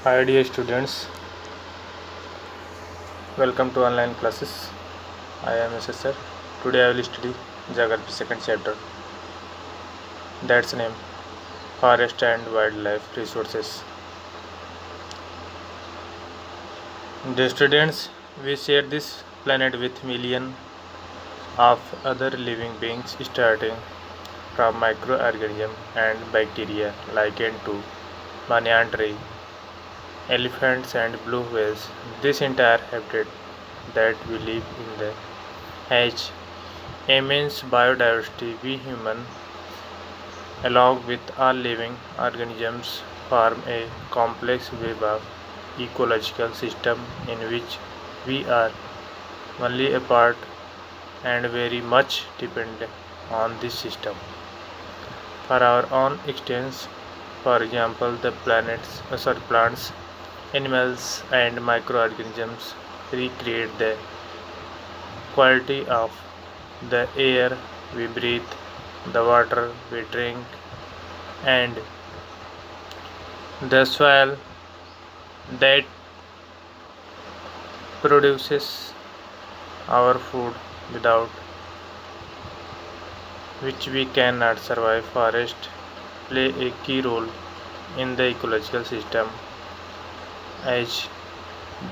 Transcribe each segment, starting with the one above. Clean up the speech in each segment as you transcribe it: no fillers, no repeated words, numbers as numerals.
Hi dear students, welcome to online classes. I am SSR. Today I will study Geography second chapter. That's name Forest and Wildlife Resources. Dear students, we share this planet with millions of other living beings starting from microorganisms and bacteria likened to banyan tree, elephants and blue whales. This entire habitat that we live in the has immense biodiversity. We humans, along with all living organisms, form a complex web of ecological system in which we are only a part and very much depend on this system for our own existence. For example, the plants, animals, and microorganisms recreate the quality of the air we breathe, the water we drink, and the soil that produces our food, without which we cannot survive. Forests play a key role in the ecological system, as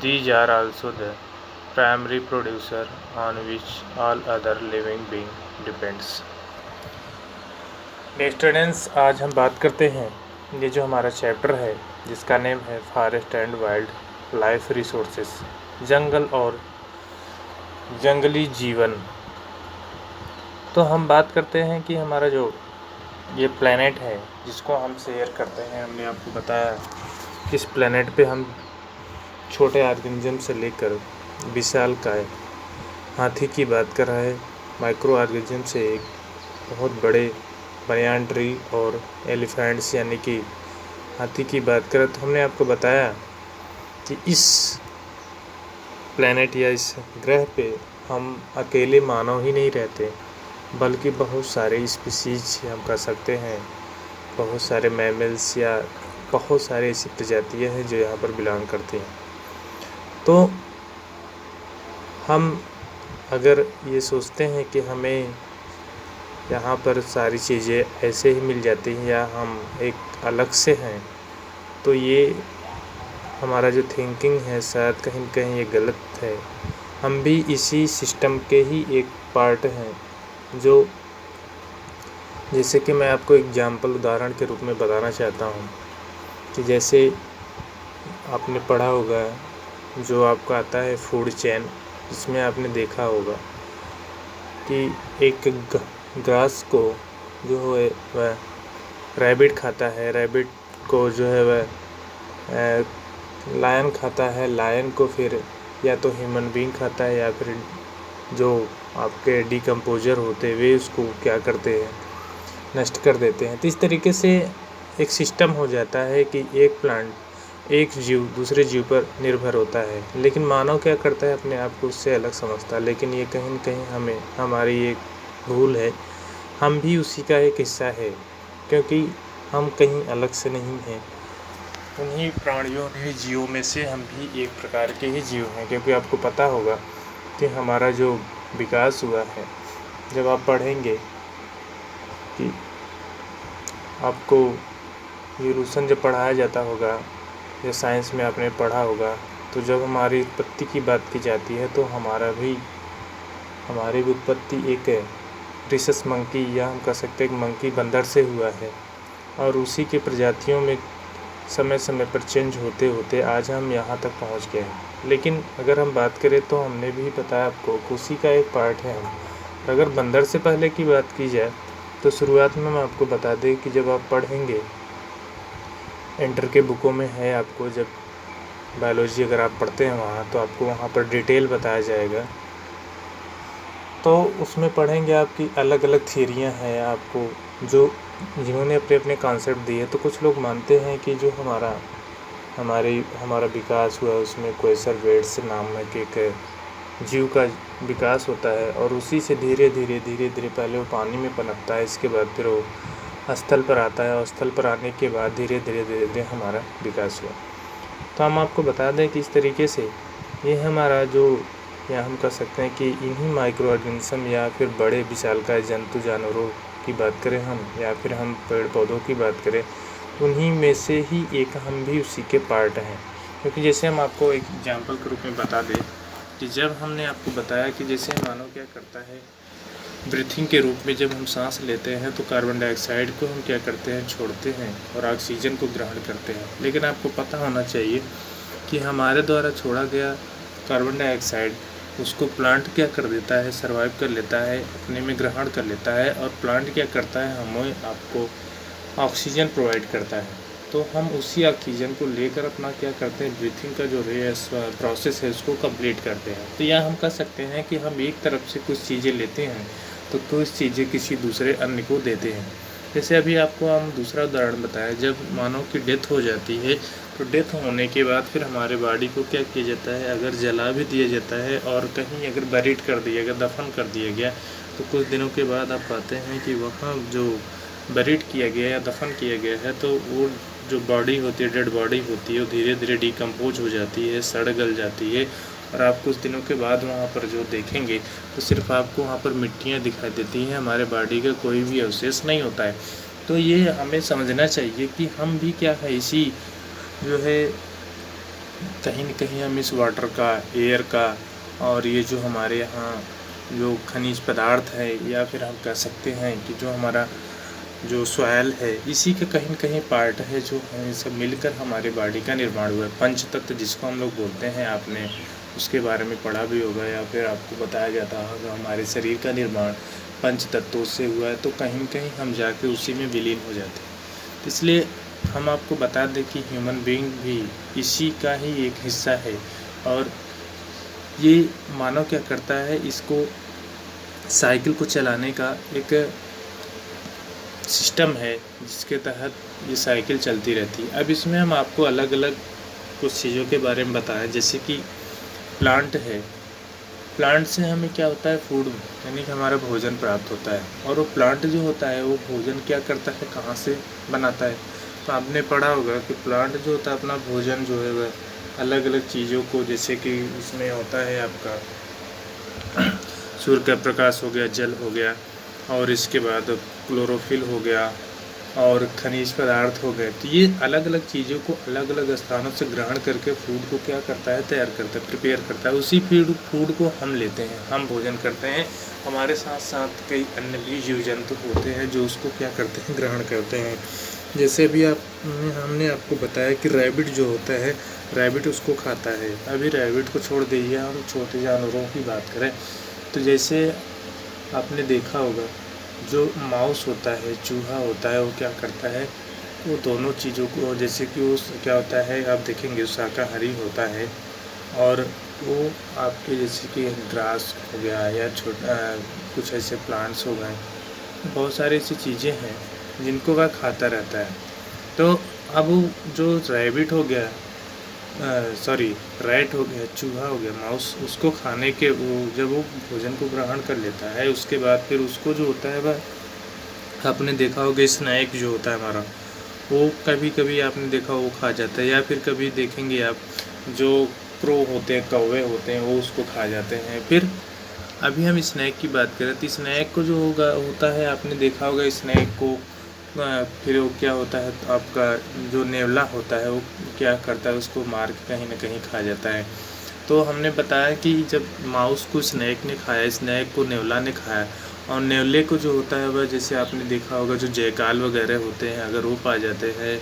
these are also the primary producer on which all other living being depends. Students, आज हम बात करते हैं ये जो हमारा chapter है जिसका नेम है forest and wildlife resources, जंगल और जंगली जीवन। तो हम बात करते हैं कि हमारा जो ये प्लेनेट है जिसको हम शेयर करते हैं, हमने आपको बताया कि इस प्लेनेट पे हम छोटे ऑर्गेनिज्म से लेकर विशालकाय हाथी की बात कर रहा है, माइक्रो ऑर्गेनिज्म से एक बहुत बड़े banyan ट्री और एलिफेंट्स यानी कि हाथी की बात करें, तो हमने आपको बताया कि इस प्लेनेट या इस ग्रह पे हम अकेले मानव ही नहीं रहते, बल्कि बहुत सारे स्पीसीज हम कह सकते हैं, बहुत सारे मैमल्स या बहुत सारे ऐसी प्रजातियां हैं जो यहाँ पर बिलोंग करती हैं। तो हम अगर ये सोचते हैं कि हमें यहाँ पर सारी चीज़ें ऐसे ही मिल जाती हैं या हम एक अलग से हैं, तो ये हमारा जो थिंकिंग है शायद कहीं न कहीं ये गलत है। हम भी इसी सिस्टम के ही एक पार्ट हैं, जो जैसे कि मैं आपको एग्जांपल उदाहरण के रूप में बताना चाहता हूँ कि जैसे आपने पढ़ा होगा जो आपको आता है फूड चेन, जिसमें आपने देखा होगा कि एक ग्रास को जो है वह रैबिट खाता है, रैबिट को जो है वह लायन खाता है, लायन को फिर या तो ह्यूमन बीइंग खाता है या फिर जो आपके डिकम्पोजर होते वे उसको क्या करते हैं, नष्ट कर देते हैं। तो इस तरीके से एक सिस्टम हो जाता है कि एक प्लांट, एक जीव दूसरे जीव पर निर्भर होता है, लेकिन मानव क्या करता है, अपने आप को उससे अलग समझता है। लेकिन ये कहीं न कहीं हमें हमारी एक भूल है, हम भी उसी का एक हिस्सा है, क्योंकि हम कहीं अलग से नहीं हैं। उन्हीं प्राणियों, उन्हीं जीवों में से हम भी एक प्रकार के ही जीव हैं, क्योंकि आपको पता होगा कि हमारा जो विकास हुआ है, जब आप पढ़ेंगे कि आपको इवोल्यूशन जब पढ़ाया जाता होगा या साइंस में आपने पढ़ा होगा, तो जब हमारी उत्पत्ति की बात की जाती है तो हमारी भी उत्पत्ति एक रिसस मंकी या हम कह सकते हैं मंकी बंदर से हुआ है, और उसी के प्रजातियों में समय समय पर चेंज होते होते आज हम यहाँ तक पहुँच गए हैं। लेकिन अगर हम बात करें तो हमने भी बताया आपको कि उसी का एक पार्ट है हम। अगर बंदर से पहले की बात की जाए तो शुरुआत में मैं आपको बता दें कि जब आप पढ़ेंगे इंटर के बुकों में है, आपको जब बायोलॉजी अगर आप पढ़ते हैं वहाँ, तो आपको वहाँ पर डिटेल बताया जाएगा। तो उसमें पढ़ेंगे आपकी अलग अलग थियरियाँ हैं आपको, जो जिन्होंने अपने अपने कॉन्सेप्ट दिए। तो कुछ लोग मानते हैं कि जो हमारा विकास हुआ उसमें क्वेसरवेट्स नाम है कि एक जीव का विकास होता है, और उसी से धीरे धीरे पहले वो पानी में पनपता है, इसके बाद फिर वो स्थल पर आता है, और स्थल पर आने के बाद धीरे धीरे हमारा विकास हुआ। तो हम आपको बता दें कि इस तरीके से ये हमारा जो या हम कह सकते हैं कि इन्हीं माइक्रो ऑर्गेनिज्म या फिर बड़े विशालकाय जंतु जानवरों की बात करें हम, या फिर हम पेड़ पौधों की बात करें, उन्हीं में से ही एक हम भी उसी के पार्ट हैं। क्योंकि जैसे हम आपको एक एग्जाम्पल के रूप में बता दें कि जब हमने आपको बताया कि जैसे मानव क्या करता है, ब्रीथिंग के रूप में जब हम सांस लेते हैं तो कार्बन डाइऑक्साइड को हम क्या करते हैं, छोड़ते हैं और ऑक्सीजन को ग्रहण करते हैं। लेकिन आपको पता होना चाहिए कि हमारे द्वारा छोड़ा गया कार्बन डाइऑक्साइड उसको प्लांट क्या कर देता है, सर्वाइव कर लेता है, अपने में ग्रहण कर लेता है, और प्लांट क्या करता है, हमें आपको ऑक्सीजन प्रोवाइड करता है। तो हम उसी ऑक्सीजन को लेकर अपना क्या करते हैं, ब्रीथिंग का जो प्रोसेस है उसको कंप्लीट करते हैं। तो यह हम कह सकते हैं कि हम एक तरफ से कुछ चीज़ें लेते हैं तो कुछ चीज़ें किसी दूसरे अन्य को देते हैं। जैसे अभी आपको हम दूसरा उदाहरण बताया, जब मानव की डेथ हो जाती है तो डेथ होने के बाद फिर हमारे बॉडी को क्या किया जाता है, अगर जला भी दिया जाता है और कहीं अगर बरीड कर दिया गया, दफन कर दिया गया, तो कुछ दिनों के बाद आप पाते हैं कि वहाँ जो बरीड किया गया या दफन किया गया है तो वो जो बॉडी होती है, डेड बॉडी होती है, वो धीरे धीरे डिकम्पोज हो जाती है, सड़ गल जाती है, और आप कुछ दिनों के बाद वहाँ पर जो देखेंगे तो सिर्फ आपको वहाँ पर मिट्टियाँ दिखाई देती हैं, हमारे बॉडी का कोई भी अवशेष नहीं होता है। तो ये हमें समझना चाहिए कि हम भी क्या है, इसी जो है कहीं न कहीं हम इस वाटर का, एयर का, और ये जो हमारे यहाँ जो खनिज पदार्थ है, या फिर हम कह सकते हैं कि जो हमारा जो सॉयल है, इसी का कहीं न कहीं पार्ट है, जो है सब मिलकर हमारे बॉडी का निर्माण हुआ है। पंच तत्व जिसको हम लोग बोलते हैं, आपने उसके बारे में पढ़ा भी होगा या फिर आपको बताया जाता होगा, हमारे शरीर का निर्माण पंच तत्वों से हुआ है। तो कहीं न कहीं हम जाके उसी में विलीन हो जाते हैं। तो इसलिए हम आपको बता दें कि ह्यूमन बीइंग भी इसी का ही एक हिस्सा है, और ये मानव क्या करता है, इसको साइकिल को चलाने का एक सिस्टम है जिसके तहत ये साइकिल चलती रहती है। अब इसमें हम आपको अलग अलग कुछ चीज़ों के बारे में बताएं, जैसे कि प्लांट है। प्लांट से हमें क्या होता है, फूड यानी कि हमारा भोजन प्राप्त होता है, और वो प्लांट जो होता है वो भोजन क्या करता है, कहाँ से बनाता है। तो आपने पढ़ा होगा कि प्लांट जो होता है अपना भोजन जो है वह अलग अलग चीज़ों को, जैसे कि इसमें होता है आपका सूर्य का प्रकाश हो गया, जल हो गया, और इसके बाद क्लोरोफिल हो गया, और खनिज पदार्थ हो गए। तो ये अलग अलग चीज़ों को अलग अलग स्थानों से ग्रहण करके फूड को क्या करता है, तैयार करता है, प्रिपेयर करता है। उसी फूड को हम लेते हैं, हम भोजन करते हैं। हमारे साथ साथ कई अन्य भी जीव जंतु होते हैं जो उसको क्या करते हैं, ग्रहण करते हैं। जैसे अभी हमने आपको बताया कि रैबिट जो होता है, रैबिट उसको खाता है। अभी रैबिट को छोड़ दीजिए, हम छोटे जानवरों की बात करें तो जैसे आपने देखा होगा जो माउस होता है, चूहा होता है, वो क्या करता है, वो दोनों चीज़ों को, जैसे कि वो क्या होता है, आप देखेंगे शाकाहारी होता है, और वो आपके जैसे कि ग्रास हो गया या कुछ ऐसे प्लांट्स हो गए, बहुत सारी ऐसी चीज़ें हैं जिनको वह खाता रहता है। तो अब जो रैबिट हो गया, रैट हो गया, चूहा हो गया, माउस, उसको खाने के जब वो भोजन को ग्रहण कर लेता है, उसके बाद फिर उसको जो होता है वह आपने देखा होगा स्नैक जो होता है हमारा, वो कभी कभी आपने देखा वो खा जाता है, या फिर कभी देखेंगे आप जो क्रो होते हैं, कौवे होते हैं, वो उसको खा जाते हैं। फिर अभी हम स्नैक की बात करें तो स्नैक को जो होता है, आपने देखा होगा स्नैक को, फिर वो क्या होता है, आपका जो नेवला होता है वो क्या करता है, उसको मार के कहीं ना कहीं खा जाता है। तो हमने बताया कि जब माउस को स्नैक ने खाया, स्नैक को नेवला ने खाया, और नेवले को जो होता है वह, जैसे आपने देखा होगा जो जयकाल वगैरह होते हैं, अगर वो पा जाते हैं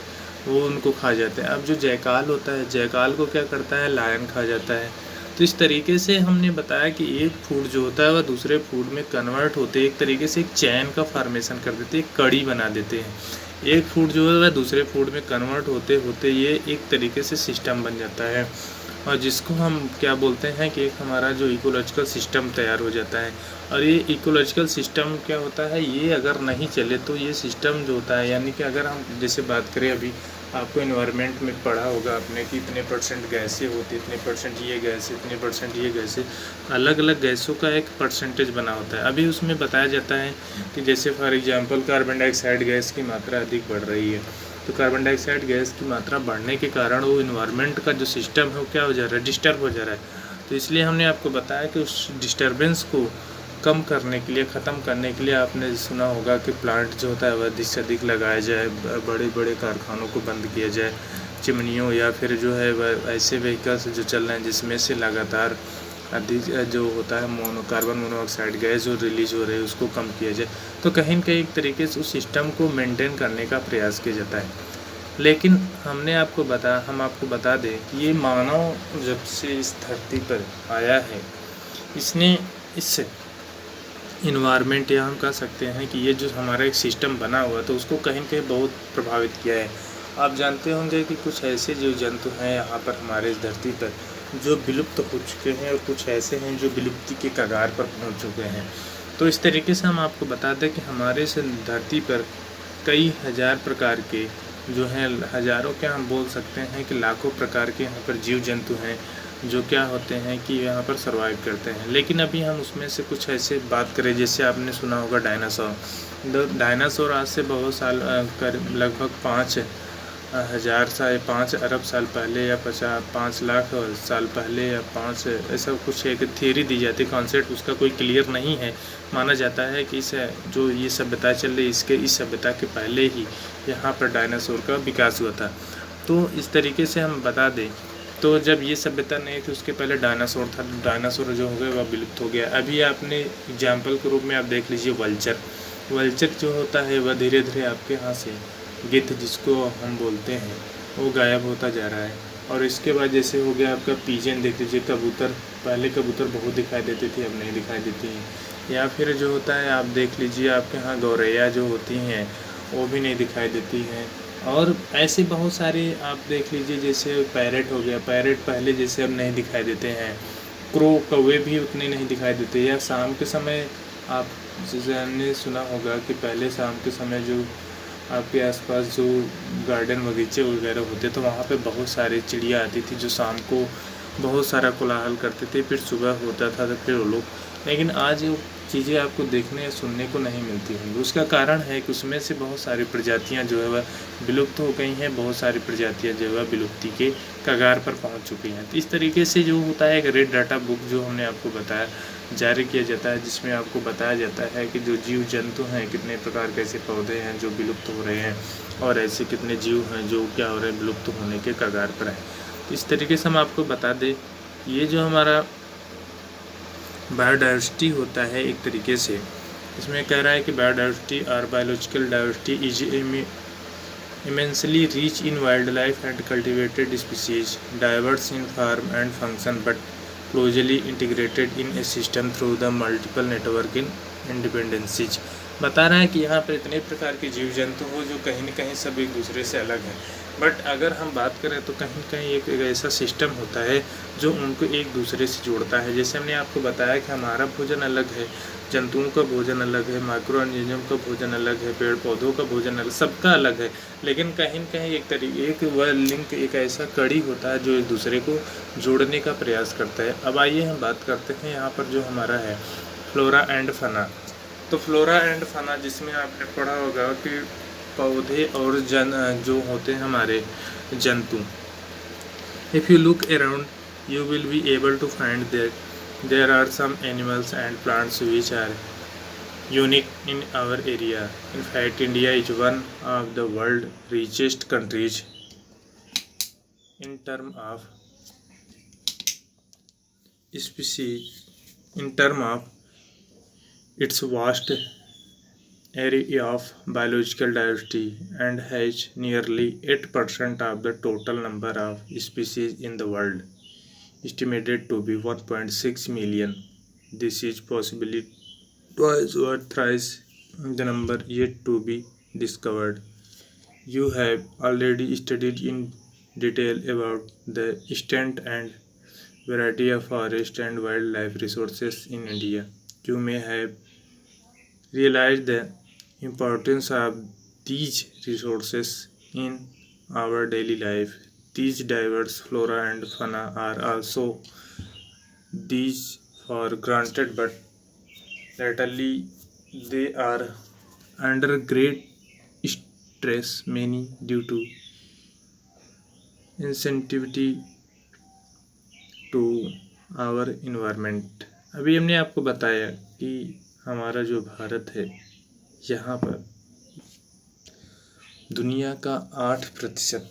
वो उनको खा जाते हैं। अब जो जयकाल होता है, जयकाल को क्या करता है, लायन खा जाता है। तो इस तरीके से हमने बताया कि एक फूड जो होता है वह दूसरे फूड में कन्वर्ट होते, एक तरीके से एक चैन का फॉर्मेशन कर देते, एक कड़ी बना देते हैं। एक फूड जो है वह दूसरे फूड में कन्वर्ट होते होते ये एक तरीके से सिस्टम बन जाता है, और जिसको हम क्या बोलते हैं कि एक हमारा जो इकोलॉजिकल सिस्टम तैयार हो जाता है। और ये इकोलॉजिकल सिस्टम क्या होता है, ये अगर नहीं चले तो ये सिस्टम जो होता है, यानी कि अगर हम जैसे बात करें, अभी आपको इन्वायरमेंट में पढ़ा होगा आपने कि इतने % गैसें होती, इतने % ये गैस, इतने % ये गैसें, अलग अलग गैसों का एक परसेंटेज बना होता है। अभी उसमें बताया जाता है कि जैसे for example carbon dioxide gas की मात्रा अधिक बढ़ रही है, तो कार्बन डाइऑक्साइड गैस की मात्रा बढ़ने के कारण वो इन्वायरमेंट का जो सिस्टम है वो क्या हो जा रहा है, डिस्टर्ब हो जा रहा है। तो इसलिए हमने आपको बताया कि उस डिस्टर्बेंस को कम करने के लिए, ख़त्म करने के लिए आपने सुना होगा कि प्लांट जो होता है वह अधिक से अधिक लगाया जाए, बड़े बड़े कारखानों को बंद किया जाए, चिमनियों या फिर जो है वह ऐसे व्हीकल्स जो चल रहे हैं जिसमें से लगातार अधिक जो होता है कार्बन मोनोऑक्साइड गैस जो रिलीज हो रही है उसको कम किया जाए। तो कहीं न कहीं एक तरीके से उस सिस्टम को मेंटेन करने का प्रयास किया जाता है। लेकिन हम आपको बता दें कि ये मानव जब से इस धरती पर आया है, इसने इस इन्वायरमेंट, या हम कह सकते हैं कि ये जो हमारा एक सिस्टम बना हुआ तो उसको कहीं न कहीं बहुत प्रभावित किया है। आप जानते होंगे कि कुछ ऐसे जीव जंतु हैं यहाँ पर हमारे इस धरती पर जो विलुप्त हो चुके हैं और कुछ ऐसे हैं जो विलुप्ति के कगार पर पहुँच चुके हैं। तो इस तरीके से हम आपको बता दें कि हमारे इस धरती पर कई हज़ार प्रकार के जो हैं, हज़ारों क्या हम बोल सकते हैं कि लाखों प्रकार के यहाँ पर जीव जंतु हैं जो क्या होते हैं कि यहाँ पर सर्वाइव करते हैं। लेकिन अभी हम उसमें से कुछ ऐसे बात करें, जैसे आपने सुना होगा डायनासोर। डायनासोर आज से बहुत साल लगभग 5 अरब साल पहले या 5 लाख साल पहले या 5 ऐसा कुछ एक थियरी दी जाती है, कॉन्सेप्ट उसका कोई क्लियर नहीं है। माना जाता है कि इस जो ये सभ्यता चल रही इस सभ्यता के पहले ही यहाँ पर डायनासोर का विकास हुआ था। तो इस तरीके से हम बता दें, तो जब ये सभ्यता नहीं थी उसके पहले डायनासोर था। डायनासोर जो हो गया वह विलुप्त हो गया। अभी आपने एग्जाम्पल के रूप में आप देख लीजिए वल्चर जो होता है वह धीरे धीरे आपके यहाँ से गिद्ध जिसको हम बोलते हैं वो गायब होता जा रहा है। और इसके बाद जैसे हो गया आपका पीजन, देख लीजिए कबूतर, पहले कबूतर बहुत दिखाई देती थी, अब नहीं दिखाई देती हैं। या फिर जो होता है आप देख लीजिए आपके यहाँ गौरैया जो होती हैं वो भी नहीं दिखाई देती हैं। और ऐसे बहुत सारे आप देख लीजिए, जैसे पैरेट हो गया, पैरेट पहले जैसे अब नहीं दिखाई देते हैं। कौवे भी उतने नहीं दिखाई देते। या शाम के समय आप जैसे हमने सुना होगा कि पहले शाम के समय जो आपके आसपास जो गार्डन बगीचे वगैरह होते तो वहाँ पे बहुत सारी चिड़िया आती थी जो शाम को बहुत सारा कोलाहल करते थे, फिर सुबह होता था तो फिर वो लोग, लेकिन आज वो चीज़ें आपको देखने या सुनने को नहीं मिलती होंगी। उसका कारण है कि उसमें से बहुत सारी प्रजातियां जो है वह विलुप्त हो गई हैं, बहुत सारी प्रजातियां जो है वह विलुप्ति के कगार पर पहुंच चुकी हैं। तो इस तरीके से जो होता है एक रेड डाटा बुक जो हमने आपको बताया जारी किया जाता है, जिसमें आपको बताया जाता है कि जो जीव जंतु हैं, कितने प्रकार के ऐसे पौधे हैं जो विलुप्त हो रहे हैं और ऐसे कितने जीव हैं जो क्या हो रहे हैं, विलुप्त होने के कगार पर हैं। तो इस तरीके से हम आपको बता दें, ये जो हमारा बायोडाइवर्सिटी होता है एक तरीके से, इसमें कह रहा है कि बायोडाइवर्सिटी और biological diversity is immensely rich in wildlife and cultivated species, diverse in form and function but closely integrated in a system through the multiple network in interdependencies। बता रहा है कि यहाँ पर इतने प्रकार के जीव जंतु हो जो कहीं न कहीं सब एक दूसरे से अलग हैं, बट अगर हम बात करें तो कहीं न कहीं एक ऐसा सिस्टम होता है जो उनको एक दूसरे से जोड़ता है। जैसे हमने आपको बताया कि हमारा भोजन अलग है, जंतुओं का भोजन अलग है, माइक्रो ऑर्गेनिज्म का भोजन अलग है, पेड़ पौधों का भोजन अलग, सबका अलग है, लेकिन कहीं न कहीं एक वह लिंक, एक ऐसा कड़ी होता है जो एक दूसरे को जोड़ने का प्रयास करता है। अब आइए हम बात करते हैं यहाँ पर जो हमारा है फ्लोरा एंड फना। तो फ्लोरा एंड फना जिसमें आपने पढ़ा होगा कि पौधे और जो होते हैं हमारे जंतु, if you look around you will be able to find that there are some animals and plants which are unique in our area. In fact, India is one of the world's richest countries in terms of species, in terms of its vast area of biological diversity, and has nearly 8% of the total number of species in the world, estimated to be 1.6 million. This is possibly twice or thrice the number yet to be discovered. You have already studied in detail about the extent and variety of forest and wildlife resources in India. You may have realized the importance of these resources in our daily life. These diverse flora and fauna are also these for granted, but latterly they are under great stress many due to insensitivity to our environment। अभी हमने आपको बताया कि हमारा जो भारत है, यहाँ पर दुनिया का 8%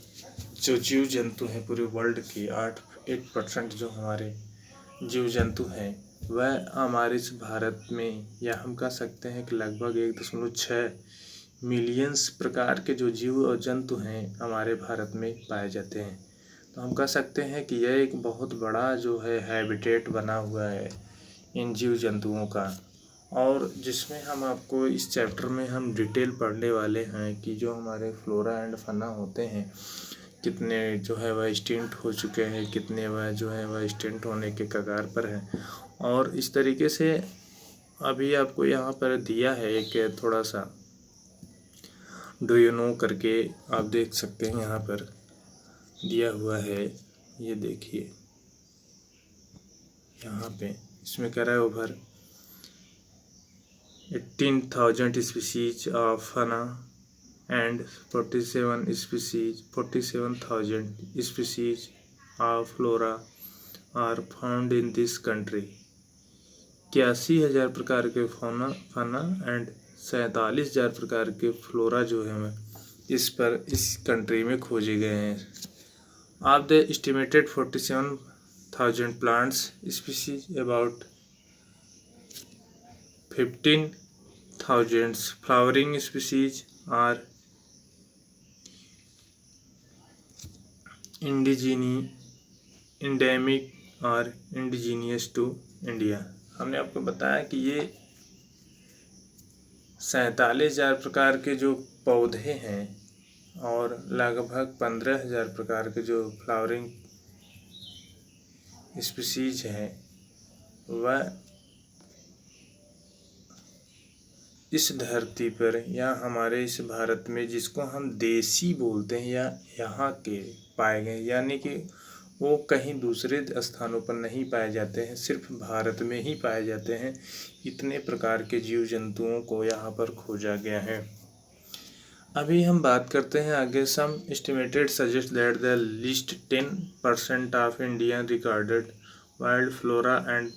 जो जीव जंतु हैं पूरे वर्ल्ड की 8% जो हमारे जीव जंतु हैं वह हमारे इस भारत में, या हम कह सकते हैं कि लगभग 1.6 मिलियंस प्रकार के जो जीव और जंतु हैं हमारे भारत में पाए जाते हैं। तो हम कह सकते हैं कि यह एक बहुत बड़ा जो है हैबिटेट बना हुआ है इन जीव जंतुओं का, और जिसमें हम आपको इस चैप्टर में हम डिटेल पढ़ने वाले हैं कि जो हमारे फ्लोरा एंड फना होते हैं कितने जो है वह एक्सटिंक्ट हो चुके हैं, कितने वह जो है वह एक्सटिंक्ट होने के कगार पर हैं। और इस तरीके से अभी आपको यहाँ पर दिया है एक थोड़ा सा डू यू नो करके, आप देख सकते हैं यहाँ पर दिया हुआ है। ये देखिए यहाँ पे इसमें कह रहा है over 18,000 species of fauna and 47,000 species of flora are found in this country। 81,000 प्रकार के फना एंड 47,000 प्रकार के फ्लोरा जो है इस कंट्री में खोजे गए हैं। Of the estimated 47,000 plants species about 15,000 flowering species are endemic और इंडिजीनियस टू इंडिया। हमने आपको बताया कि ये 47,000 प्रकार के जो पौधे हैं और लगभग 15,000 प्रकार के जो फ्लावरिंग स्पीसीज हैं वह इस धरती पर या हमारे इस भारत में, जिसको हम देसी बोलते हैं, या यहाँ के पाए गए, यानी कि वो कहीं दूसरे स्थानों पर नहीं पाए जाते हैं, सिर्फ भारत में ही पाए जाते हैं। इतने प्रकार के जीव जंतुओं को यहाँ पर खोजा गया है। अभी हम बात करते हैं आगे। Some estimated suggest that the list 10% of Indian recorded wild flora and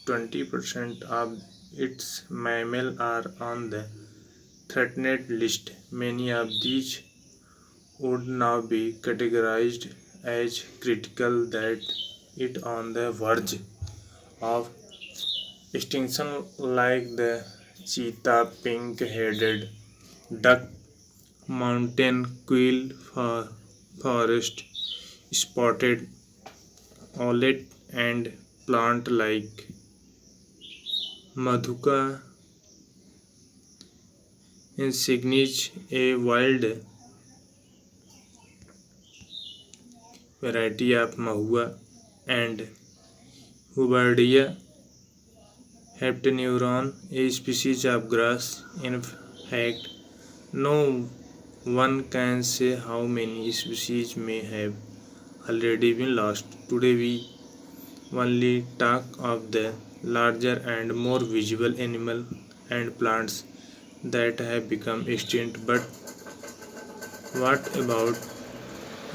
20% of its mammal are on the threatened list। Many of these would now be categorized as critical, that it on the verge of extinction, like the cheetah, pink-headed duck, mountain quail, forest spotted owlet, and plant like Maduka insignis, a wild variety of mahua, and Hubardia heptaneuron, a species of grass. In fact, no one can say how many species may have already been lost. Today we only talk of the larger and more visible animal and plants that have become extinct, but what about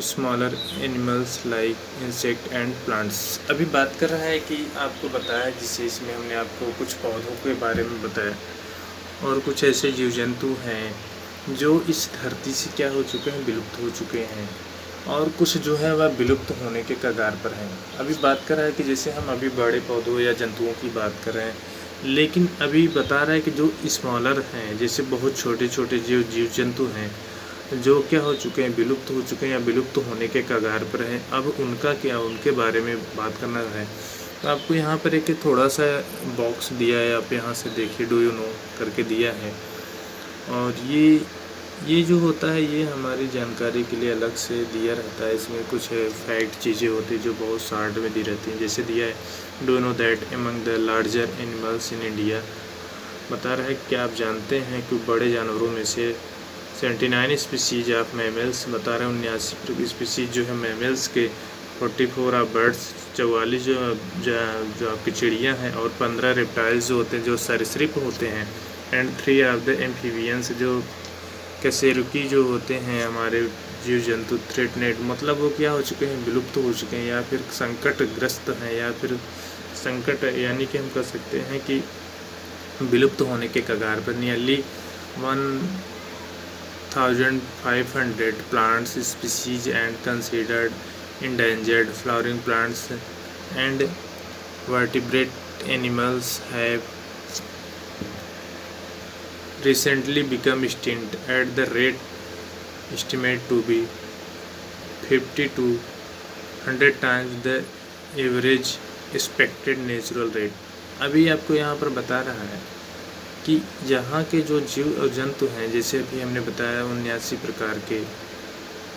smaller animals like insect and plants। अभी बात कर रहा है कि आपको बताया, जिससे इसमें हमने आपको कुछ पौधों के बारे में बताया और कुछ ऐसे जीव जंतु हैं जो इस धरती से क्या हो चुके हैं, विलुप्त हो चुके हैं, और कुछ जो है वह विलुप्त होने के कगार पर हैं। अभी बात कर रहा है कि जैसे हम अभी बड़े पौधों या जंतुओं की बात कर रहे हैं, लेकिन अभी बता रहा है कि जो स्मॉलर हैं, जैसे बहुत छोटे छोटे जीव जंतु हैं जो क्या हो चुके हैं, विलुप्त हो चुके हैं या विलुप्त होने के कगार पर हैं। अब उनका क्या, उनके बारे में बात करना है। तो आपको यहाँ पर एक थोड़ा सा बॉक्स दिया है, आप यहाँ से देखिए, डू यू नो करके दिया है, और ये जो होता है ये हमारी जानकारी के लिए अलग से दिया रहता है। इसमें कुछ फैक्ट चीज़ें होती हैं जो बहुत शार्ट में दी रहती हैं। जैसे दिया है, do know that among the larger animals in India, बता रहा है कि आप जानते हैं कि बड़े जानवरों में से 79 स्पीसीज ऑफ मैमल्स, बता रहे हैं 79 स्पीसीज जो है मैमल्स के, 44 ऑफ बर्ड्स, 44 जो आपकी चिड़ियाँ हैं, और 15 रेप्टाइल्स जो होते हैं जो सरीसृप होते हैं, एंड 3 ऑफ द एम्फीबियंस जो कशेरुकी जो होते हैं हमारे जीव जंतु थ्रेटनेड, मतलब वो क्या हो चुके हैं, विलुप्त हो चुके हैं या फिर संकटग्रस्त हैं, या फिर संकट यानी कि हम कह सकते हैं कि विलुप्त होने के कगार पर। Nearly 1500 plants species and considered endangered flowering plants and vertebrate animals have recently become extinct at the rate estimated to be 50 to 100 times the average expected natural rate। अभी आपको यहाँ पर बता रहा है कि यहाँ के जो जीव और जंतु हैं, जैसे अभी हमने बताया 79 प्रकार के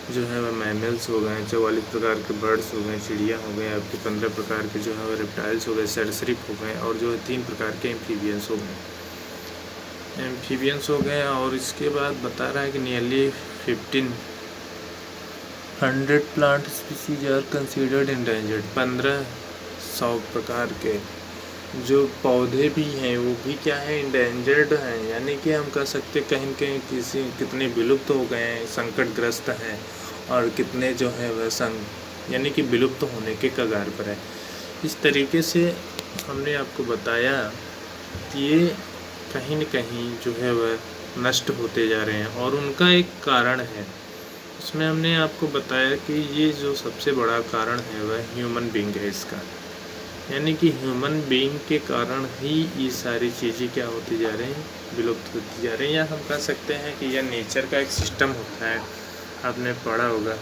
जो है वह मैमल्स हो गए, 44 प्रकार के बर्ड्स हो गए, चिड़िया हो गए, आपके 15 प्रकार के जो है वह रेप्टाइल्स हो गए, सरीसृप हो गए, और जो है 3 प्रकार के एम्फीबियंस हो गए। और इसके बाद बता रहा है कि nearly 1500 plant species are considered endangered. 1500 प्रकार के जो पौधे भी हैं वो भी क्या है, इंडेंजर्ड हैं, यानी कि हम कह सकते कहीं कहीं कितने विलुप्त हो गए हैं, संकटग्रस्त हैं, और कितने जो है वह यानी कि विलुप्त होने के कगार पर है। इस तरीके से हमने आपको बताया कि ये कहीं न कहीं जो है वह नष्ट होते जा रहे हैं, और उनका एक कारण है। उसमें हमने आपको बताया कि ये जो सबसे बड़ा कारण है वह ह्यूमन बीइंग है इसका, यानी कि ह्यूमन बीइंग के कारण ही ये सारी चीज़ें क्या होती जा रही हैं, विलुप्त होती जा रही हैं। या हम कह सकते हैं कि यह नेचर का एक सिस्टम होता है। आपने पढ़ा होगा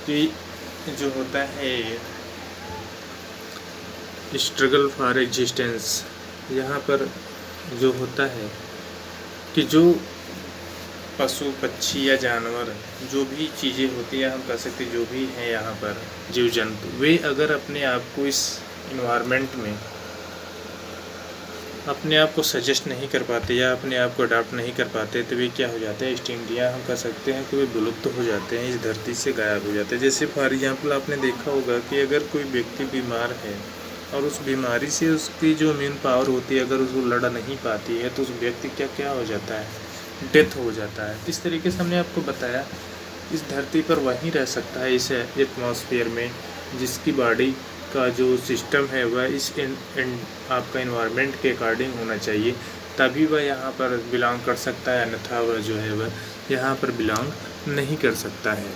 कि जो होता है स्ट्रगल फॉर एग्जिस्टेंस, यहाँ पर जो होता है कि जो पशु पक्षी या जानवर जो भी चीज़ें होती हैं, हम कह सकते जो भी हैं यहाँ पर जीव जंतु, वे अगर अपने आप को इस इन्वायरमेंट में अपने आप को सजेस्ट नहीं कर पाते या अपने आप को अडाप्ट नहीं कर पाते, तो वे क्या हो जाते हैं, एक्सटिंक्ट, या हम कह सकते हैं कि वे विलुप्त हो जाते हैं, इस धरती से गायब हो जाते हैं। जैसे फॉर एग्जाम्पल आपने देखा होगा कि अगर कोई व्यक्ति बीमार है और उस बीमारी से उसकी जो इम्यून पावर होती है अगर उसको लड़ नहीं पाती है, तो उस व्यक्ति क्या हो जाता है, डेथ हो जाता है। इस तरीके से हमने आपको बताया इस धरती पर वही रह सकता है इस एटमॉस्फेयर में जिसकी बॉडी का जो सिस्टम है वह इस आपका इन्वायरमेंट के अकॉर्डिंग होना चाहिए, तभी वह यहाँ पर बिलोंग कर सकता है, अन्यथा वह जो है वह यहाँ पर बिलोंग नहीं कर सकता है।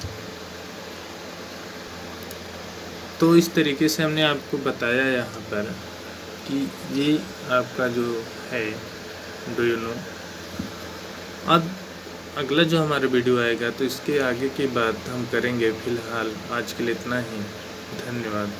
तो इस तरीके से हमने आपको बताया यहाँ पर कि ये आपका जो है डू यू नो। अब अगला जो हमारा वीडियो आएगा तो इसके आगे की बात हम करेंगे। फ़िलहाल आज के लिए इतना ही, धन्यवाद।